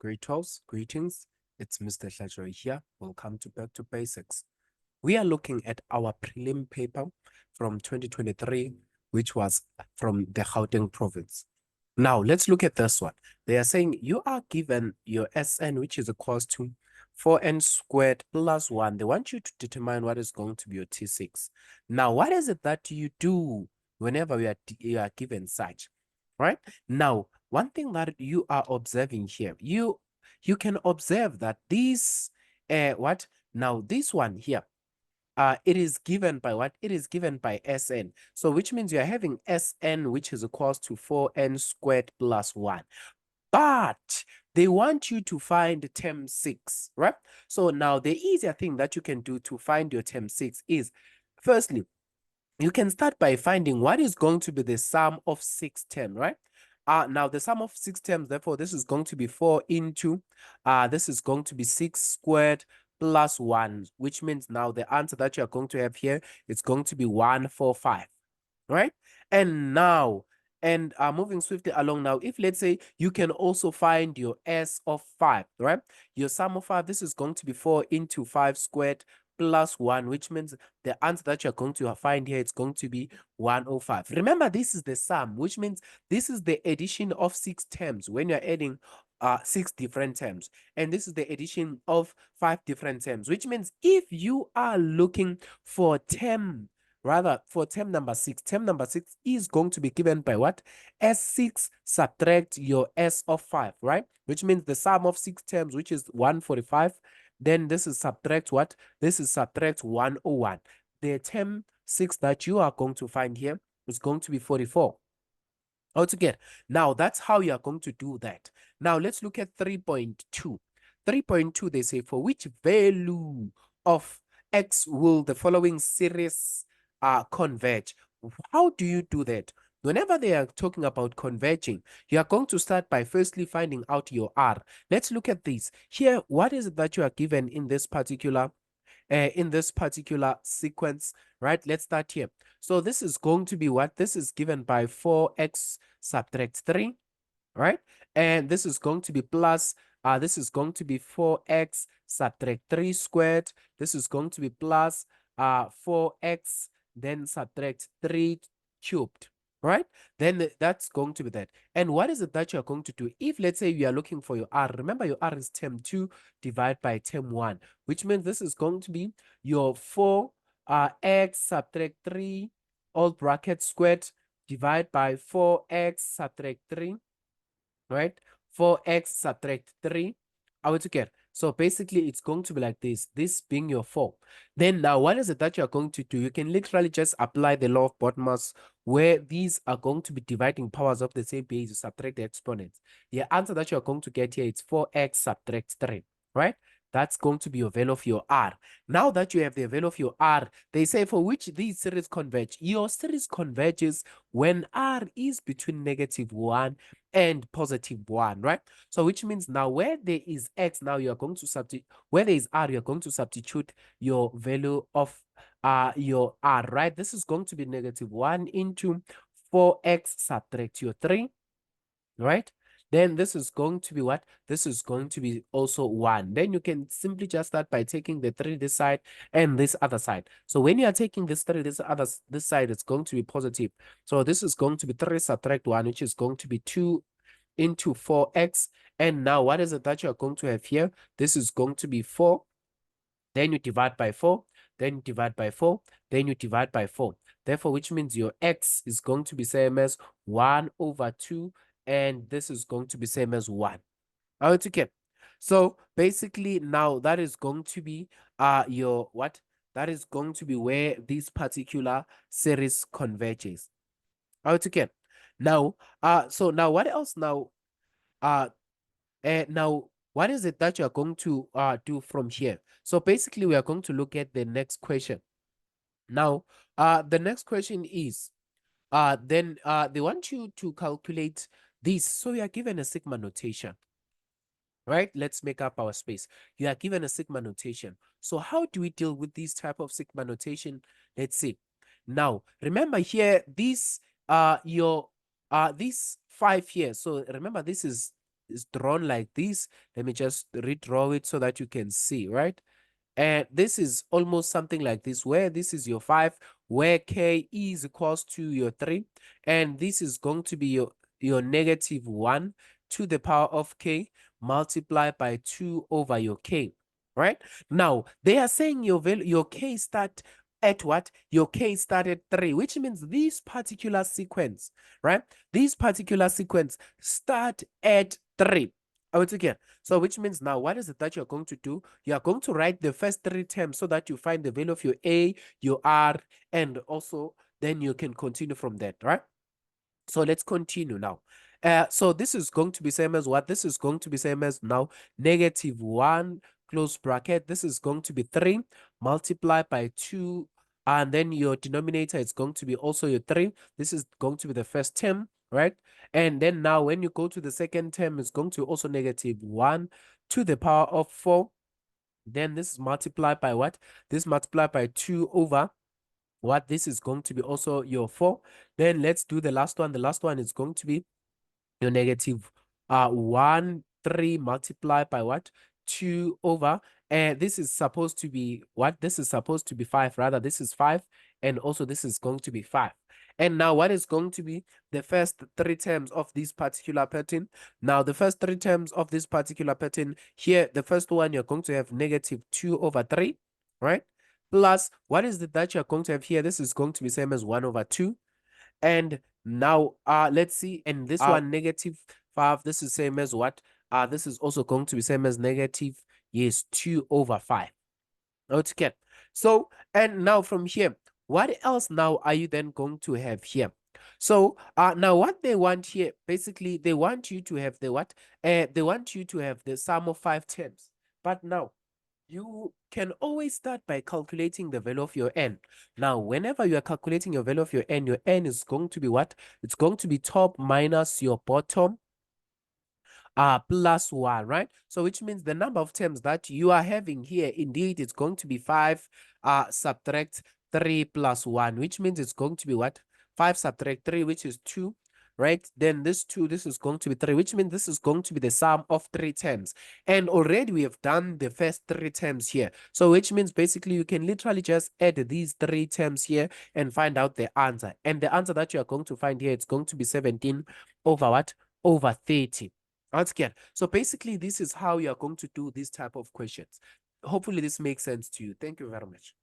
Greetings. It's Mr. Hlajoy here. Welcome to Back to Basics. We are looking at our prelim paper from 2023, which was from the Gauteng province. Now, let's look at this one. They are saying you are given your Sn, which is equals to 4n squared plus 1. They want you to determine what is going to be your T6. Now, what is it that you do whenever you are given such? Right? Now, one thing that you are observing here, you can observe that this, Now, this one here, it is given by what? It is given by Sn. So which means you are having Sn, which is equals to 4n squared plus 1. But they want you to find term 6, right? So now the easier thing that you can do to find your term 6 is, firstly, you can start by finding what is going to be the sum of 6 terms, right? Now the sum of 6 terms, therefore, this is going to be 4 into, this is going to be 6 squared plus 1, which means now the answer that you are going to have here is going to be 145, right? And now, moving swiftly along now, if let's say you can also find your S of 5, right? Your sum of 5, this is going to be 4 into 5 squared plus 1, which means the answer that you're going to find here is going to be 105. Remember, this is the sum, which means this is the addition of 6 terms when you're adding 6 different terms. And this is the addition of 5 different terms, which means if you are looking for for term number 6, term number 6 is going to be given by what? S6 subtract your S of 5, right? Which means the sum of 6 terms, which is 145. Then this is subtract what? This is subtract 101. The term 6 that you are going to find here is going to be 44. Altogether. Now, that's how you are going to do that. Now, let's look at 3.2. 3.2, they say, for which value of x will the following series converge? How do you do that? Whenever they are talking about converging, you are going to start by firstly finding out your R. Let's look at this. Here, what is it that you are given in this particular sequence, right? Let's start here. So this is going to be what? This is given by 4x subtract 3, right? And this is going to be plus, this is going to be 4x subtract 3 squared. This is going to be plus 4x, then subtract 3 cubed, right? Then that's going to be that. And what is it that you're going to do? If let's say you are looking for your R, remember your R is term 2 divided by term 1, which means this is going to be your 4 x subtract 3 all bracket squared divided by 4x subtract 3, right? 4x subtract 3 altogether. So basically, it's going to be like this being your 4. Then now, what is it that you're going to do? You can literally just apply the law of BODMAS, where these are going to be dividing powers of the same base. You subtract the exponents. The answer that you're going to get here is 4x subtract 3, right? That's going to be your value of your R. Now that you have the value of your R, they say for which these series converge. Your series converges when R is between -1 and +1, right? So which means now where there is X, now you're going to substitute, where there is R, you're going to substitute your value of your R, right? This is going to be -1 into 4x subtract your 3, right? Then this is going to be what? This is going to be also 1. Then you can simply just start by taking the 3 this side and this other side. So when you are taking this 3 this side, it's going to be positive. So this is going to be 3 subtract 1, which is going to be 2 into 4x. And now what is it that you're going to have here? This is going to be 4. Then you divide by 4. Then you divide by 4. Then you divide by 4. Therefore, which means your x is going to be same as 1 over 2. And this is going to be same as 1. Okay. So basically now that is going to be your what? That is going to be where this particular series converges. Okay. Now, so now what else now? Now what is it that you are going to do from here? So basically we are going to look at the next question. Now, the next question is then they want you to calculate this. So you are given a sigma notation, right? Let's make up our space. You are given a sigma notation. So how do we deal with this type of sigma notation? Let's see. Now, remember here, this this 5 here. So remember, this is is drawn like this. Let me just redraw it so that you can see, right? And this is almost something like this, where this is your 5, where k is equals to your 3, and this is going to be your negative 1 to the power of k multiplied by 2 over your k, right? Now, they are saying your k start at what? Your k start at 3, which means this particular sequence, right? This particular sequence start at 3. Oh, it's again. So which means now what is it that you're going to do? You are going to write the first 3 terms so that you find the value of your A, your R, and also then you can continue from that, right? So let's continue now. So this is going to be same as what? This is going to be same as now negative 1 close bracket. This is going to be 3 multiplied by 2. And then your denominator is going to be also your 3. This is going to be the first term, right? And then now when you go to the second term, it's going to also negative 1 to the power of 4. Then this is multiplied by what? This multiplied by 2 over what? This is going to be also your 4. Then let's do the last one. The last one is going to be your negative 1, 3 multiplied by what? 2 over, and this is supposed to be what? This is supposed to be 5, rather. This is 5, and also this is going to be 5. And now what is going to be the first 3 terms of this particular pattern? Now, the first 3 terms of this particular pattern here, the first one, you're going to have negative 2 over 3, right? Plus, what is it that you're going to have here? This is going to be same as 1 over 2. And now let's see, and this one negative 5, this is same as what? This is also going to be same as negative, yes, 2 over 5. Okay. So, and now from here, what else now are you then going to have here? So now what they want here, basically they want you to have the what? They want you to have the sum of 5 terms. But now you can always start by calculating the value of your n. Now, whenever you are calculating your value of your n is going to be what? It's going to be top minus your bottom plus 1, right? So which means the number of terms that you are having here, indeed, it's going to be 5 subtract 3 plus 1, which means it's going to be what? 5 subtract 3, which is 2, right? Then this 2, this is going to be 3, which means this is going to be the sum of 3 terms. And already we have done the first 3 terms here. So which means basically you can literally just add these 3 terms here and find out the answer. And the answer that you are going to find here, it's going to be 17 over what? Over 30. Once again, so basically this is how you are going to do this type of questions. Hopefully this makes sense to you. Thank you very much.